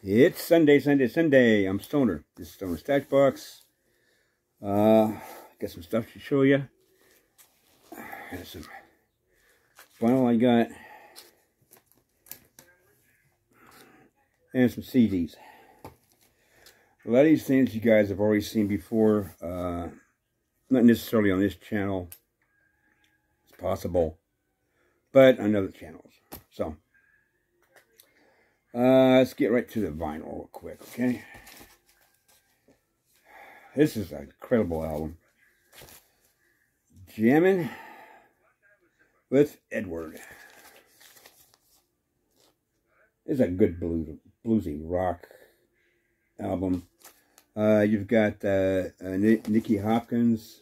It's Sunday. I'm Stoner. This is Stoner Stash Box. Got some stuff to show you. There's some vinyl I got. And some CDs. A lot of these things you guys have already seen before. Not necessarily on this channel. It's possible. But on other channels. So, let's get right to the vinyl real quick, okay? This is an incredible album. Jammin' with Edward. It's a good bluesy rock album. You've got Nicky Hopkins.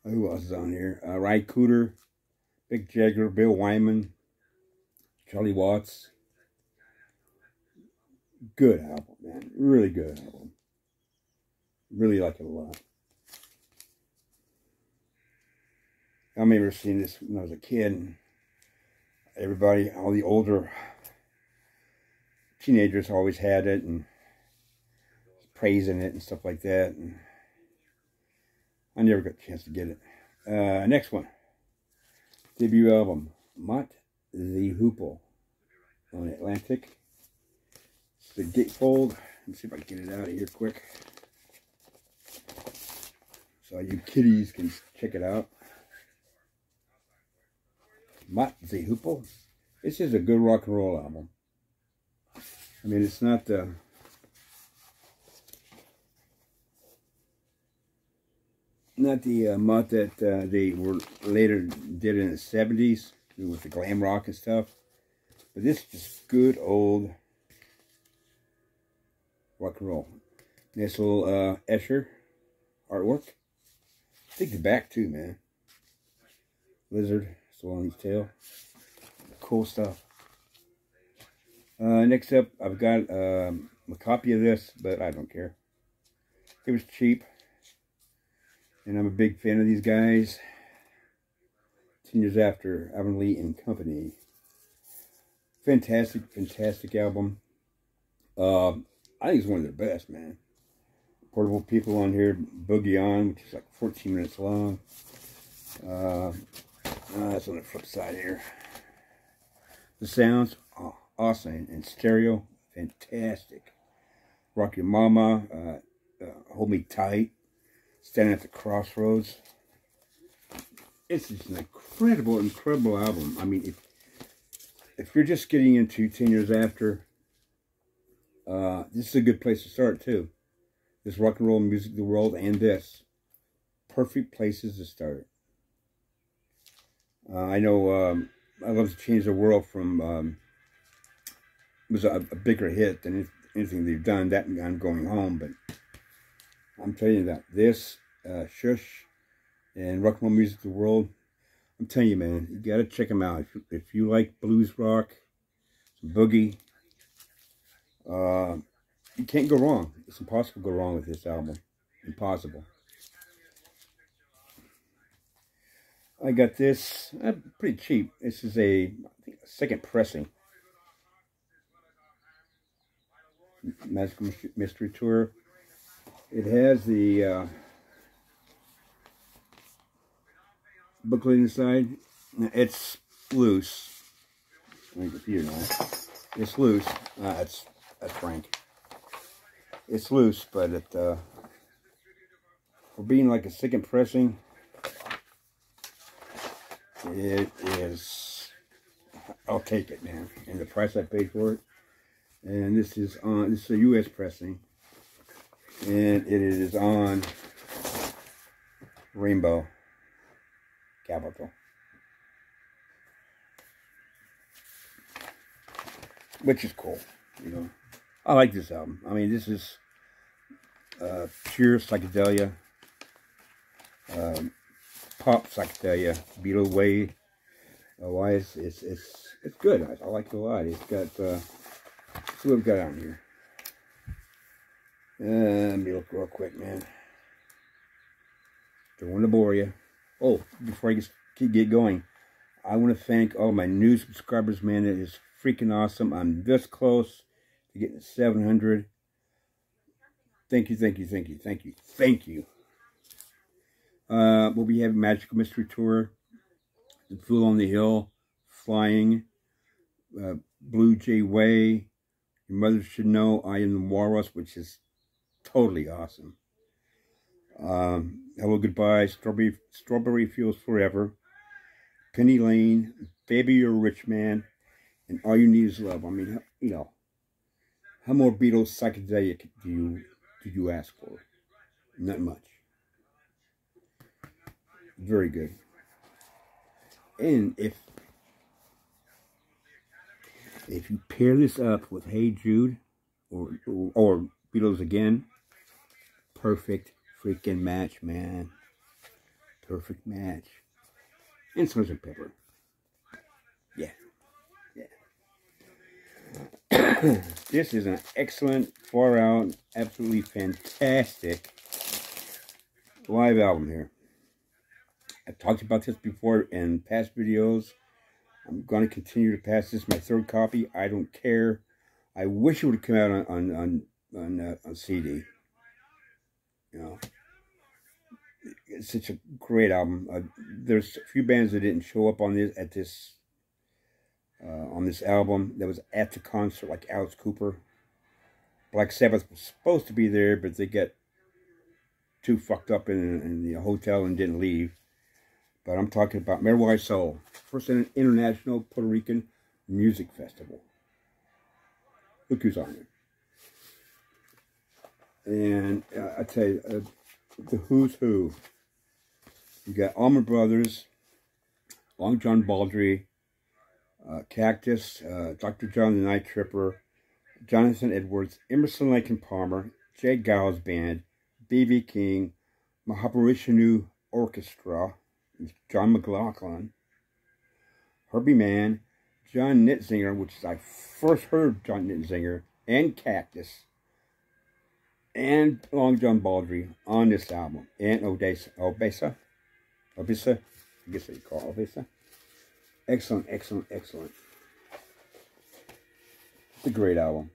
Who else is on here? Ry Cooder, Mick Jagger, Bill Wyman, Charlie Watts. Good album, man. Really good album. Really like it a lot. I remember seeing this when I was a kid. Everybody, all the older teenagers always had it and praising it and stuff like that. And I never got a chance to get it. Next one. Debut album. Mott the Hoople on Atlantic. It's the gatefold. Let's see if I can get it out of here quick. So you kiddies can check it out. Mott the Hoople. This is a good rock and roll album. I mean, it's not the Mott that they were later did in the 70s with the glam rock and stuff. But this is just good old rock and roll. Nice little Escher artwork. I think the back too, man. Lizard still on his tail. Cool stuff. Next up, I've got a copy of this, but I don't care. It was cheap. And I'm a big fan of these guys. 10 Years After, Alvin Lee and Company. Fantastic album. I think it's one of their best, man. Portable People on here, Boogie On, which is like 14 minutes long. That's on the flip side here. The sounds, awesome. And stereo, fantastic. Rock Your Mama, Hold Me Tight, Standing at the Crossroads. It's just an incredible album. I mean, if you're just getting into 10 Years After, this is a good place to start too. This rock and roll music of the world and this. Perfect places to start. I know I Love to Change the World from was a bigger hit than anything they've done. That and I'm Going Home, but I'm telling you that this Shush and rock and roll music of the world, I'm telling you, man, you gotta check them out. If you like blues rock, some boogie, you can't go wrong. It's impossible to go wrong with this album. Impossible. I got this pretty cheap. This is I think a second pressing. Magical Mystery Tour. It has the booklet inside. It's loose. I can see it now. It's loose. That's Frank. It's loose, but it for being like a second pressing, it is. I'll take it, man. And the price I paid for it. And this is a U.S. pressing. And it is on Rainbow Capital. Which is cool, you know. I like this album. I mean, this is pure psychedelia. Pop psychedelia. Beatle way. Wise. It's good. I like it a lot. It's got let's see what we've got on here. Let me look real quick, man. Don't want to bore you. Oh, before I get going, I want to thank all my new subscribers, man. It is freaking awesome. I'm this close You're getting 700. Thank you, thank you, thank you, thank you, thank you. We'll be having Magical Mystery Tour, The Fool on the Hill, Flying, Blue Jay Way, Your Mother Should Know, I Am the Walrus, which is totally awesome. Hello, Goodbye, Strawberry Fields Forever, Penny Lane, Baby You're a Rich Man, and All You Need Is Love. I mean, you know, how more Beatles psychedelic do you ask for? Not much. Very good. And if you pair this up with Hey Jude or Beatles again, perfect freaking match, man. Perfect match. And Sgt. Pepper. Yeah. Yeah. This is an excellent, far out, absolutely fantastic live album here. I've talked about this before in past videos. I'm going to continue to pass this. My third copy. I don't care. I wish it would have come out on CD. You know, it's such a great album. There's a few bands that didn't show up on this album. That was at the concert, like Alice Cooper. Black Sabbath was supposed to be there, but they got too fucked up in the hotel and didn't leave. But I'm talking about Merwai Soul, first international Puerto Rican music festival. Look who's on it. And I tell you, the who's who. You got Allman Brothers, Long John Baldry, Cactus, Dr. John the Night Tripper, Jonathan Edwards, Emerson Lake and Palmer, Jay Giles Band, B.B. King, Mahaparishanu Orchestra, John McLaughlin, Herbie Mann, John Nitzinger, which is I first heard John Nitzinger, and Cactus, and Long John Baldry on this album, and Obesa, I guess they call it Obesa. Excellent, excellent, excellent. It's a great album.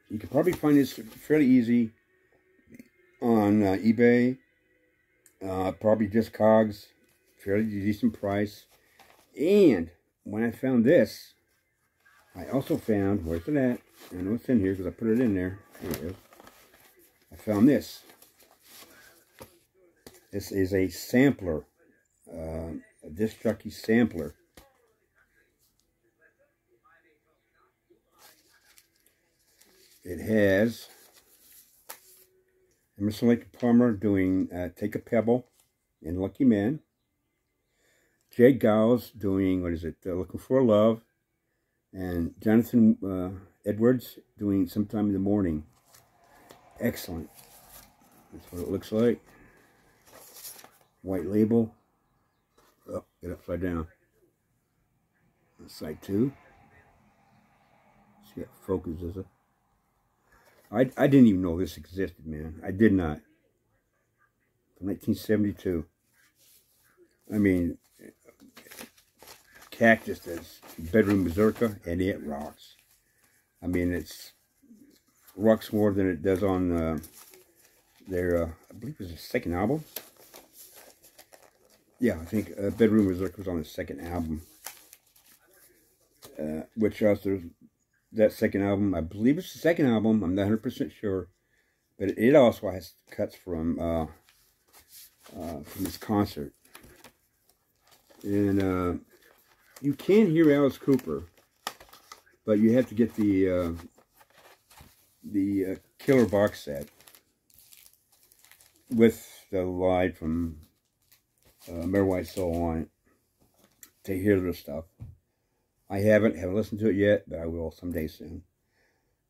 You can probably find this fairly easy on eBay. Probably just Cogs, fairly decent price. And when I found this, I also found, where's it at? I know it's in here because I put it in there. Here it is. I found this. This is a sampler, a disc jockey sampler. It has Emerson Lake Palmer doing Take a Pebble and Lucky Man. Jay Giles doing, what is it, Looking for Love. And Jonathan Edwards doing Sometime in the Morning. Excellent. That's what it looks like. White label. Oh, get upside down. Side 2. See what focus is it? I didn't even know this existed, man. I did not. From 1972. I mean, Cactus does Bedroom Berserker, and it rocks. I mean, it's rocks more than it does on their, I believe it was the second album. Yeah, I think Bedroom Berserker was on the second album. Which also, that second album, I believe it's the second album, I'm not 100% sure. But it also has cuts from this concert. And you can hear Alice Cooper, but you have to get the killer box set with the live from Merwai Soul on it to hear their stuff. I haven't listened to it yet, but I will someday soon.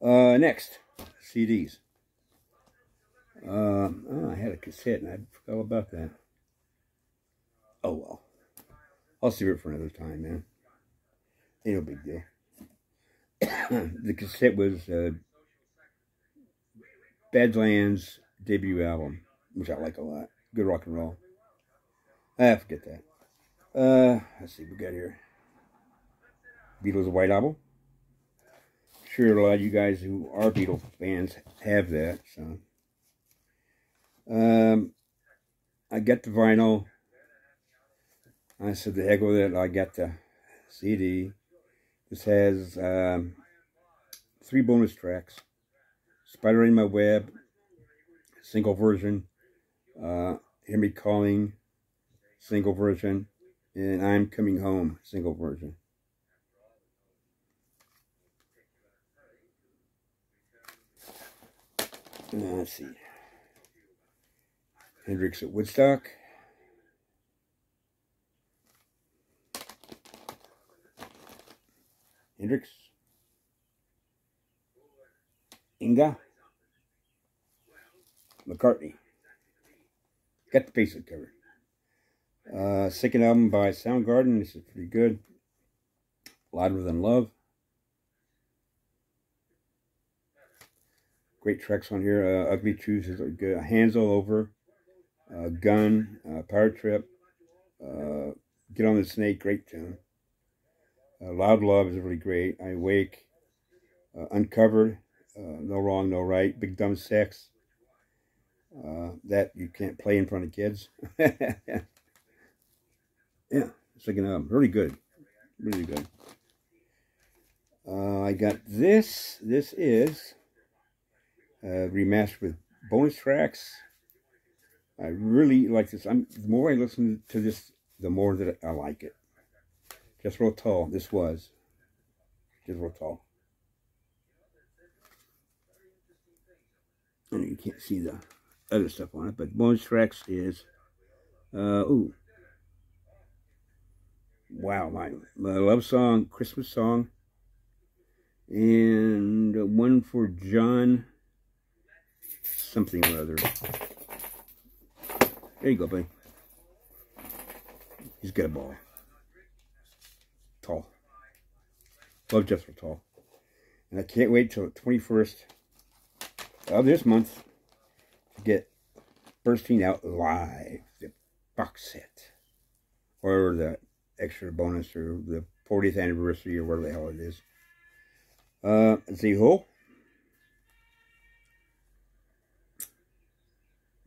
Next, CDs. Oh, I had a cassette and I forgot about that. Oh well. I'll save it for another time, man. Ain't no big deal. The cassette was Badlands' debut album, which I like a lot. Good rock and roll. Forget that. Let's see what we got here. Beatles' White Album. sure a lot of you guys who are Beatle fans have that. So, I got the vinyl. I said, the heck with it. I got the CD. This has 3 bonus tracks. Spider in My Web, single version. Hear Me Calling, single version. And I'm Coming Home, single version. Let's see. Hendrix at Woodstock. Hendrix. Inga. McCartney. Got the basic cover. Second album by Soundgarden. This is pretty good. Louder Than Love. Great tracks on here. Ugly Truth is good. Hands All Over. Gun. Power Trip. Get on the Snake. Great tune. Loud Love is really great. I Wake. Uncovered. No Wrong, No Right. Big Dumb Sex. That you can't play in front of kids. Yeah, second album. Really good. Really good. I got this. This is remastered with bonus tracks. I really like this. The more I listen to this, the more that I like it. Just Real Tall. This was Just Real Tall. And you can't see the other stuff on it, but bonus tracks is ooh, wow, my love song, Christmas song, and one for John something or other. There you go, buddy. He's got a ball. Tall. Love Just Real Tall. And I can't wait till the 21st of this month to get Bursting Out Live, the box set, or the extra bonus, or the 40th anniversary, or whatever the hell it is. Let's see, who?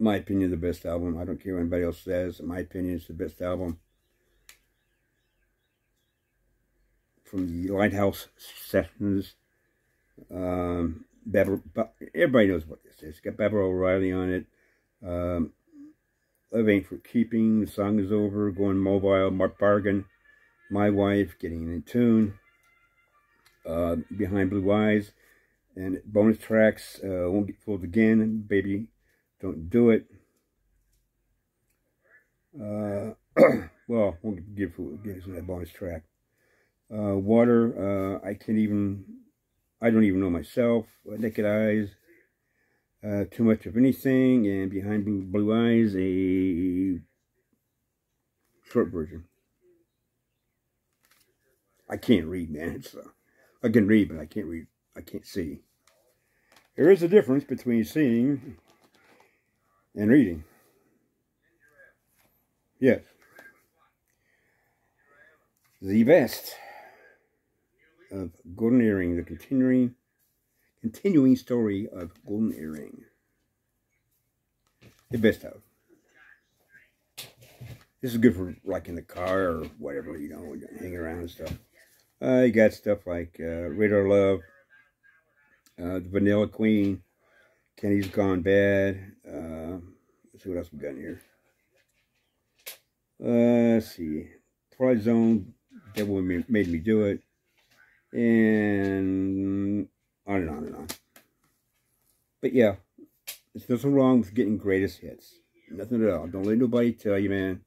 My opinion, the best album. I don't care what anybody else says. In my opinion, it's the best album from the Lighthouse sessions. Everybody knows what this is. It's got Barbara O'Reilly on it. Love Ain't For Keeping, The Song Is Over, Going Mobile, Mark Bargain, My Wife, Getting in Tune, Behind Blue Eyes, and bonus tracks, Won't Get Fooled Again, Baby, Don't Do It. Well, Won't Get Fooled Again is that bonus track. Water, I don't even know myself, Naked Eyes, Too Much of Anything, and Behind Blue Eyes, a short version. I can't read, man. I can read, but I can't read. I can't see. There is a difference between seeing and reading. Yes. The best of Golden Earring, the continuing story of Golden Earring. The best of. This is good for like in the car or whatever, you know, hanging around and stuff. You got stuff like Radar Love, the Vanilla Queen, Kenny's Gone Bad. Let's see what else we got in here. Let's see. Twilight Zone, Devil Made Me Do It. And on and on and on. But yeah, there's nothing wrong with getting greatest hits. Nothing at all. Don't let nobody tell you, man.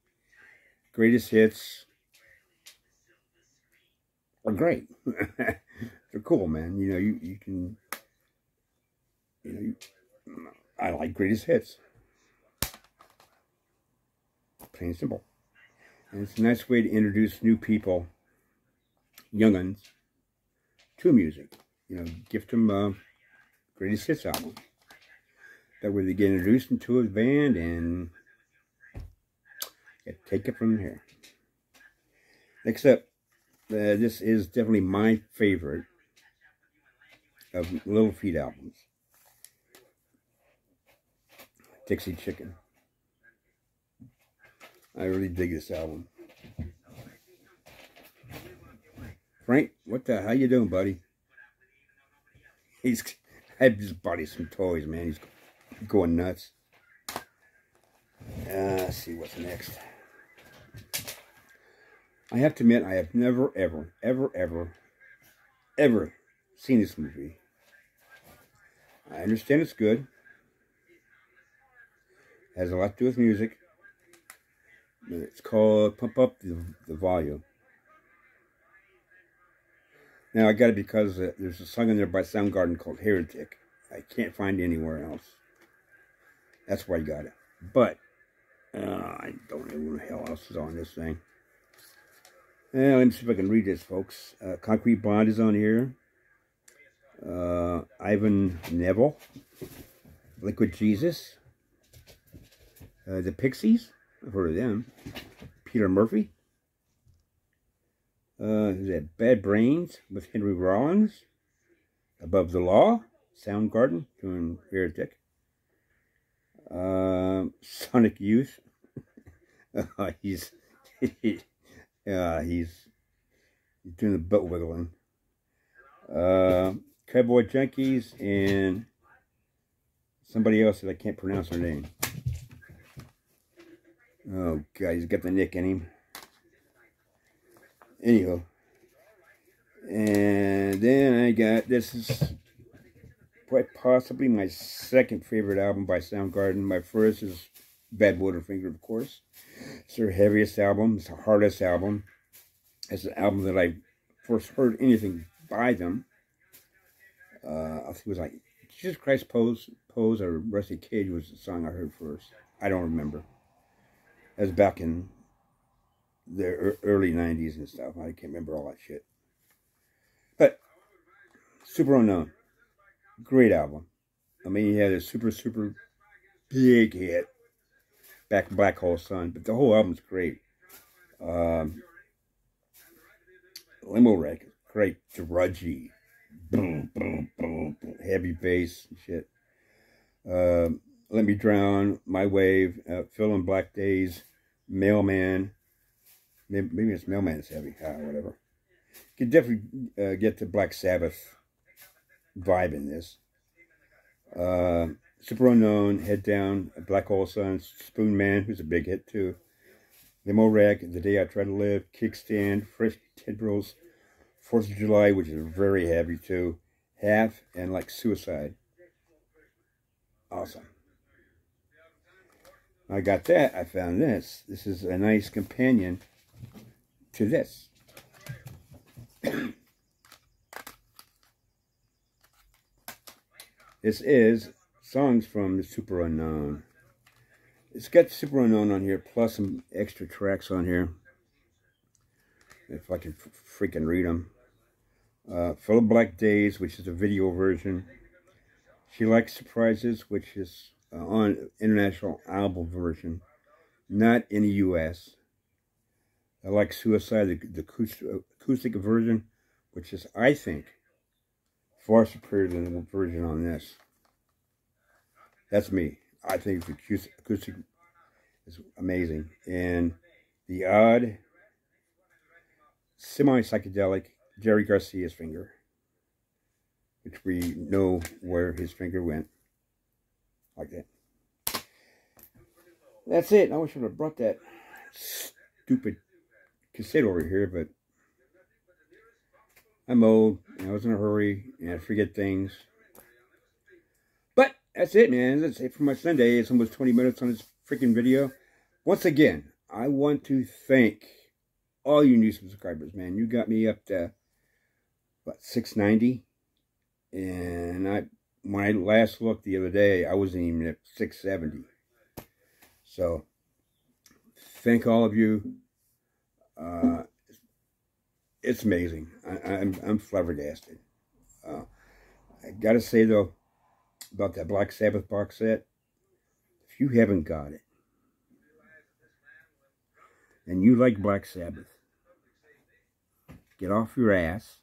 Greatest hits are great. They're cool, man. You know, you can, you know, I like greatest hits. Plain and simple. And it's a nice way to introduce new people, young'uns, to music. You know, gift them greatest hits album. That way they get introduced into a band and take it from here. Next up, this is definitely my favorite of Little Feat albums. Dixie Chicken. I really dig this album. Frank, how you doing, buddy? I just bought him some toys, man. He's going nuts. Let's see what's next. I have to admit, I have never, ever seen this movie. I understand it's good. Has a lot to do with music. It's called Pump Up the Volume. Now, I got it because there's a song in there by Soundgarden called Heretic. I can't find it anywhere else. That's why I got it. But, I don't know what the hell else is on this thing. Let me see if I can read this, folks. Concrete Blonde is on here. Ivan Neville. Liquid Jesus. The Pixies. I've heard of them. Peter Murphy. Who's that? Bad Brains with Henry Rollins. Above the Law. Soundgarden doing Heretic. Sonic Youth. He's doing the butt wiggling. Cowboy Junkies and somebody else that I can't pronounce her name. Oh God, he's got the nick in him. Anyhow, and then I got, this is quite possibly my second favorite album by Soundgarden. My first is Bad Motorfinger, of course. It's their heaviest album. It's the hardest album. It's an album that I first heard anything by them. I think it was like Jesus Christ Pose or Rusty Cage was the song I heard first. I don't remember. That was back in the early 90s and stuff. I can't remember all that shit. But Super Unknown. Great album. I mean, he had a super big hit. Back in Black Hole Sun. But the whole album's great. Limo Wreck. Great. Drudgy. Boom, boom, boom, boom. Heavy bass and shit. Let Me Drown. My Wave. Phil and Black Days. Mailman. Maybe it's Mailman is heavy. Whatever. You can definitely get the Black Sabbath vibe in this. Super Unknown, Head Down, Black Hole Sun, Spoon Man, who's a big hit too. Limo Wreck, The Day I Try to Live, Kickstand, Fresh Tendrils, 4th of July, which is very heavy too. Half, and like Suicide. Awesome. I got that. I found this. This is a nice companion to this. This is songs from the Super Unknown. It's got Super Unknown on here, plus some extra tracks on here. If I can freaking read them. Full of Black Days, which is a video version. She Likes Surprises, which is on international album version, not in the U.S. I Like Suicide, the acoustic version, which is, I think, far superior than the version on this. That's me. I think the acoustic is amazing. And the odd, semi-psychedelic Jerry Garcia's Finger, which we know where his finger went. Like that. That's it. I wish I would have brought that stupid cassette over here, but I'm old, and I was in a hurry, and I forget things. But that's it, man. That's it for my Sunday. It's almost 20 minutes on this freaking video. Once again, I want to thank all you new subscribers, man. You got me up to, what, 690? And when I last looked the other day, I wasn't even at 670. So, thank all of you. It's amazing. I'm flabbergasted. I gotta say though, about that Black Sabbath box set, if you haven't got it, and you like Black Sabbath, get off your ass,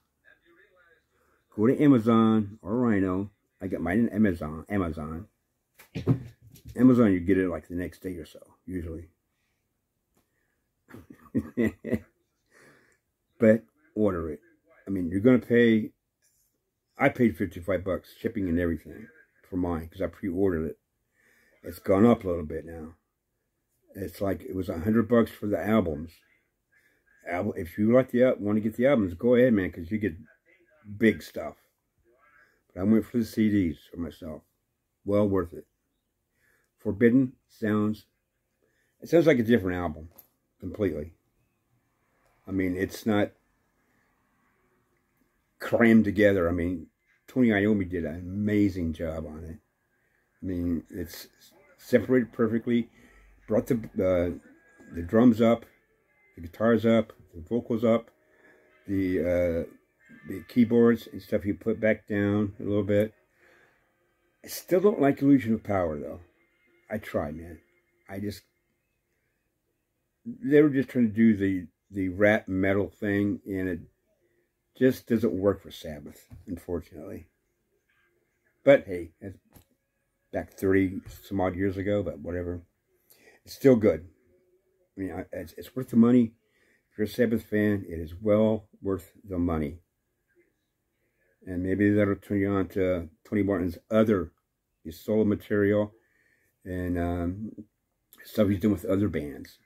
go to Amazon or Rhino. I got mine in Amazon. Amazon, you get it like the next day or so, usually. But order it. I mean, you're going to pay. I paid $55 shipping and everything for mine because I pre-ordered it. It's gone up a little bit now. It's like it was $100 for the albums. If you want to get the albums, go ahead, man, because you get big stuff. But I went for the CDs for myself. Well worth it. Forbidden sounds. It sounds like a different album, completely. I mean, it's not crammed together. I mean, Tony Iommi did an amazing job on it. I mean, it's separated perfectly. Brought the drums up, the guitars up, the vocals up, the keyboards and stuff you put back down a little bit. I still don't like Illusion of Power, though. I tried, man. They were just trying to do the rap metal thing, and it just doesn't work for Sabbath, unfortunately. But hey, that's back 30 some odd years ago, but whatever. It's still good. I mean, it's worth the money. If you're a Sabbath fan, it is well worth the money. And maybe that'll turn you on to Tony Martin's other solo material and stuff he's doing with other bands.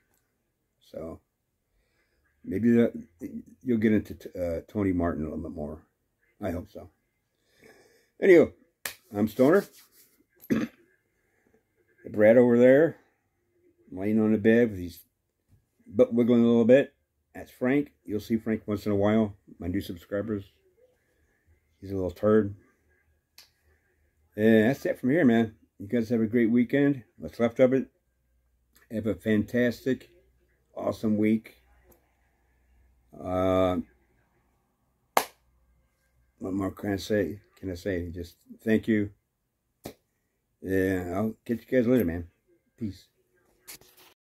So maybe you'll get into Tony Martin a little bit more. I hope so. Anyway, I'm Stoner. Brad over there, laying on the bed with his butt wiggling a little bit. That's Frank. You'll see Frank once in a while. My new subscribers. He's a little turd. And that's it from here, man. You guys have a great weekend. What's left of it. Have a fantastic, awesome week. What more can I say? Just thank you. Yeah, I'll catch you guys later, man. Peace.